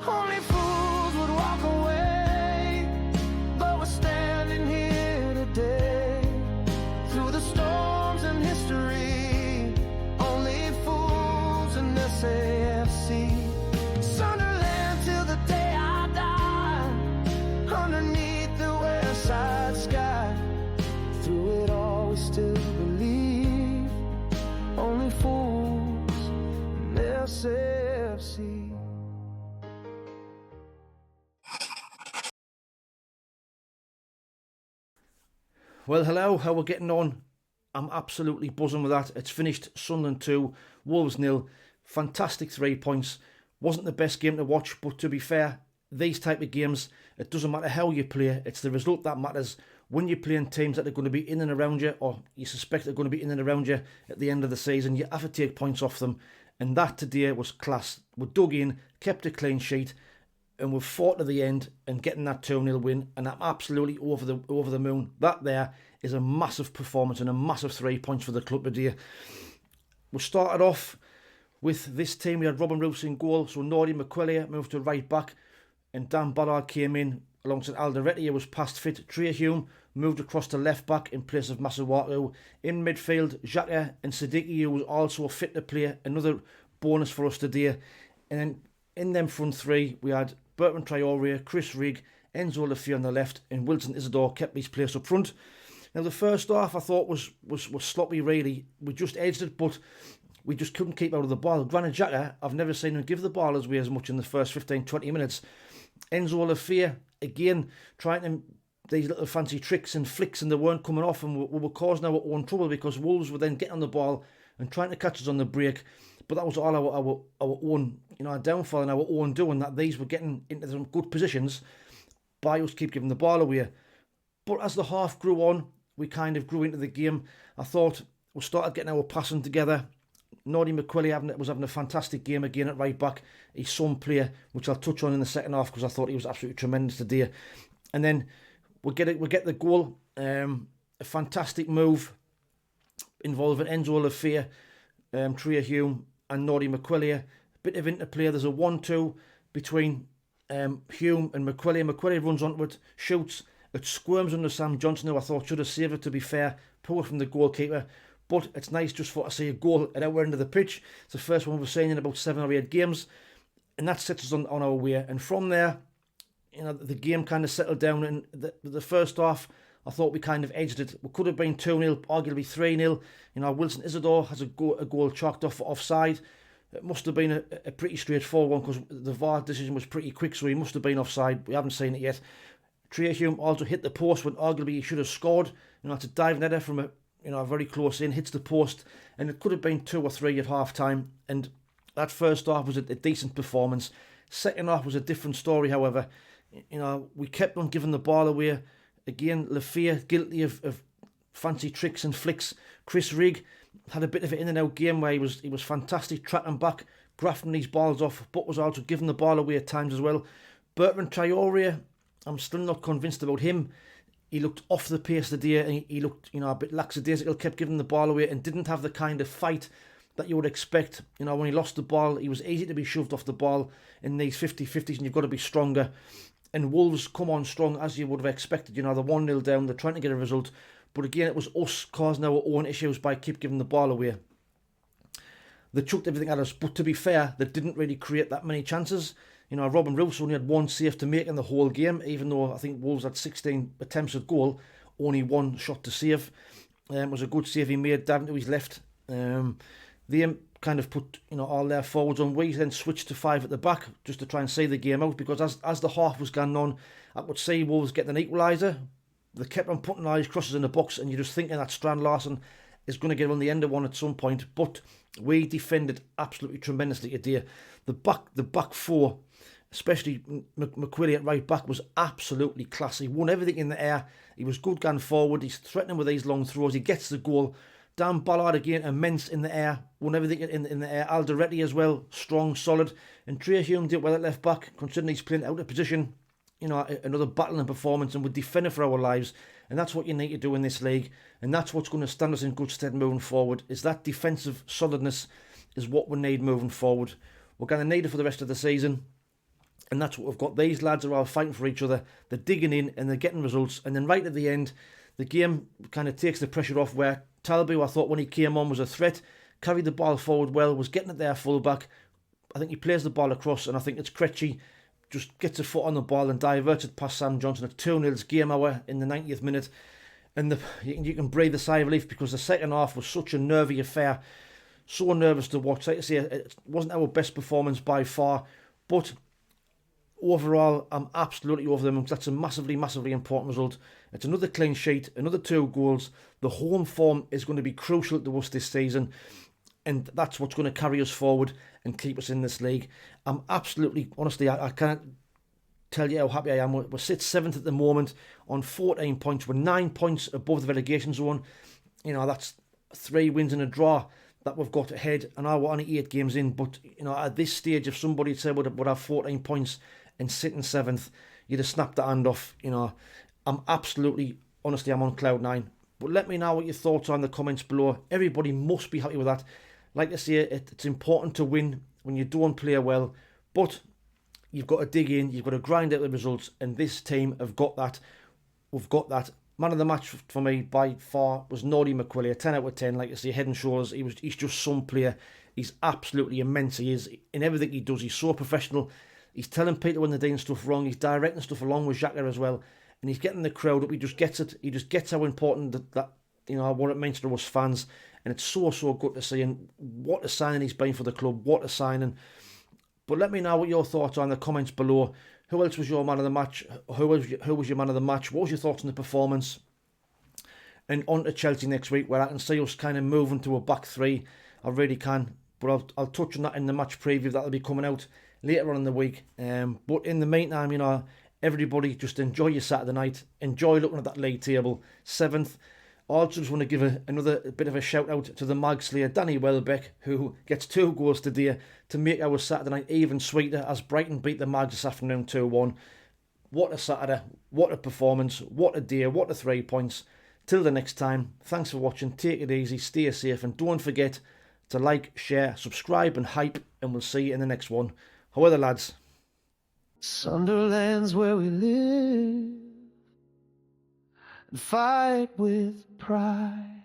Only fools would walk away, but we're standing here today. Through the storms and history, only fools and SAFC. Sunderland till the day I die, underneath the west side sky. Through it all we still believe, only fools and SAFC. Well, hello, how we're getting on? I'm absolutely buzzing with that. It's finished Sunderland 2, Wolves 0. Fantastic 3 points. Wasn't the best game to watch, but to be fair, these type of games, it doesn't matter how you play, it's the result that matters. When you're playing teams that are going to be in and around you, or you suspect they're going to be in and around you at the end of the season, you have to take points off them. And that today was class. We dug in, kept a clean sheet, and we've fought to the end and getting that 2-0 win, and I'm absolutely over the moon. That there is a massive performance and a massive 3 points for the club today. We started off with this team. We had Robin Roos in goal, so Nordi Mukiele moved to right back, and Dan Ballard came in alongside Alderete, who was past fit. Hume moved across to left back in place of Masuaku. In midfield, Xhaka and Siddiqui, who was also fit to play, another bonus for us today. And then in them front three, we had Bertrand Traore, Chris Rigg, Enzo Lafia on the left, and Wilson Isidore kept his place up front. Now the first half I thought was sloppy really. We just edged it, but we just couldn't keep out of the ball. Granit Xhaka, I've never seen him give the ball away as much in the first 15-20 minutes. Enzo Lafia, again, trying to these little fancy tricks and flicks, and they weren't coming off, and we were causing our own trouble because Wolves were then getting on the ball and trying to catch us on the break. But that was all our own, our downfall and our own doing, that these were getting into some good positions by us keep giving the ball away. But as the half grew on, we kind of grew into the game. I thought we started getting our passing together. Nordi Mukiele was having a fantastic game again at right back. His son player, which I'll touch on in the second half because I thought he was absolutely tremendous today. And then we get the goal. A fantastic move involving Enzo Lafia, Hume and Nordi Mukiele. A bit of interplay. There's a 1-2 between Hume and Mukiele. Mukiele runs onto it, shoots. It squirms under Sam Johnson, who I thought should have saved it, to be fair. Poor from the goalkeeper. But it's nice just to see a goal at our end of the pitch. It's the first one we've seen in about 7 or 8 games. And that sets us on our way. And from there, the game kind of settled down. And the first half, I thought we kind of edged it. We could have been 2-0, arguably 3-0. Wilson Isidore has a goal chalked off for offside. It must have been a pretty straightforward one because the VAR decision was pretty quick, so he must have been offside. We haven't seen it yet. Hume also hit the post when arguably he should have scored. It's a dive netter from a very close in, hits the post, and it could have been 2 or 3 at half time. And that first half was a decent performance. Second half was a different story, however. We kept on giving the ball away. Again, Lafia guilty of fancy tricks and flicks. Chris Rigg had a bit of an in and out game where he was fantastic tracking back, grafting these balls off, but was also giving the ball away at times as well. Bertrand Traore, I'm still not convinced about him. He looked off the pace today, and he looked, a bit lackadaisical, kept giving the ball away and didn't have the kind of fight that you would expect. When he lost the ball, he was easy to be shoved off the ball in these 50-50s, and you've got to be stronger. And Wolves come on strong as you would have expected. They're 1-0 down, they're trying to get a result. But again, it was us causing our own issues by keep giving the ball away. They chucked everything at us, but to be fair, they didn't really create that many chances. Robin Roos only had 1 save to make in the whole game, even though I think Wolves had 16 attempts at goal, only 1 shot to save. It was a good save he made, diving to his left. They kind of put all their forwards on. We then switched to 5 at the back just to try and see the game out, because as the half was going on, I could see Wolves getting an equaliser. They kept on putting all these crosses in the box, and you're just thinking that Strand Larsen is going to get on the end of one at some point. But we defended absolutely tremendously today. The back four, especially Mukiele at right back, was absolutely class. He won everything in the air. He was good going forward. He's threatening with these long throws. He gets the goal. Dan Ballard again, immense in the air. Won everything in the air. Alderete as well, strong, solid. And Hume did well at left back, considering he's playing out of position. Another battling performance, and we're defending for our lives. And that's what you need to do in this league. And that's what's going to stand us in good stead moving forward, is that defensive solidness is what we need moving forward. We're going to need it for the rest of the season. And that's what we've got. These lads are all fighting for each other. They're digging in and they're getting results. And then right at the end, the game kind of takes the pressure off, where Talby, I thought when he came on, was a threat, carried the ball forward well, was getting it there full-back. I think he plays the ball across, and I think it's Krejci just gets a foot on the ball and diverts it past Sam Johnson at 2-0 game hour in the 90th minute. And you can breathe a sigh of relief, because the second half was such a nervy affair. So nervous to watch. Like I say, it wasn't our best performance by far, but overall, I'm absolutely over them. That's a massively, massively important result. It's another clean sheet, another 2 goals. The home form is going to be crucial to us this season, and that's what's going to carry us forward and keep us in this league. I'm absolutely, honestly, I can't tell you how happy I am. We're sit 7th at the moment on 14 points. We're 9 points above the relegation zone. You know, that's 3 wins and a draw that we've got ahead, and we're only 8 games in. But, you know, at this stage, if somebody said would have 14 points and sitting 7th, you'd have snapped the hand off. You know, I'm absolutely, honestly, I'm on cloud 9. But let me know what your thoughts are in the comments below. Everybody must be happy with that. Like I say, it's important to win when you don't play well, but you've got to dig in, you've got to grind out the results, and this team have got that. We've got that. Man of the match for me by far was Nordi Mukiele, a 10 out of 10. Like I say, head and shoulders. He's just some player. He's absolutely immense. He is in everything he does. He's so professional. He's telling Peter when they're doing stuff wrong. He's directing stuff along with Xhaka as well, and he's getting the crowd up. He just gets it. He just gets how important that you know, what it means to us fans, and it's so good to see. And what a signing he's been for the club. What a signing. But let me know what your thoughts are in the comments below. Who else was your man of the match? Who was your man of the match? What was your thoughts on the performance? And on to Chelsea next week, where I can see us kind of moving to a back 3. I really can. But I'll touch on that in the match preview that'll be coming out later on in the week. But in the meantime, you know, everybody just enjoy your Saturday night. Enjoy looking at that league table. 7th. I also just want to give another bit of a shout out to the Mag Slayer, Danny Welbeck, who gets 2 goals today to make our Saturday night even sweeter, as Brighton beat the Mags this afternoon 2-1. What a Saturday, what a performance, what a day, what a 3 points. Till the next time, thanks for watching, take it easy, stay safe, and don't forget to like, share, subscribe and hype, and we'll see you in the next one. How are the lads? Sunderland's where we live and fight with pride.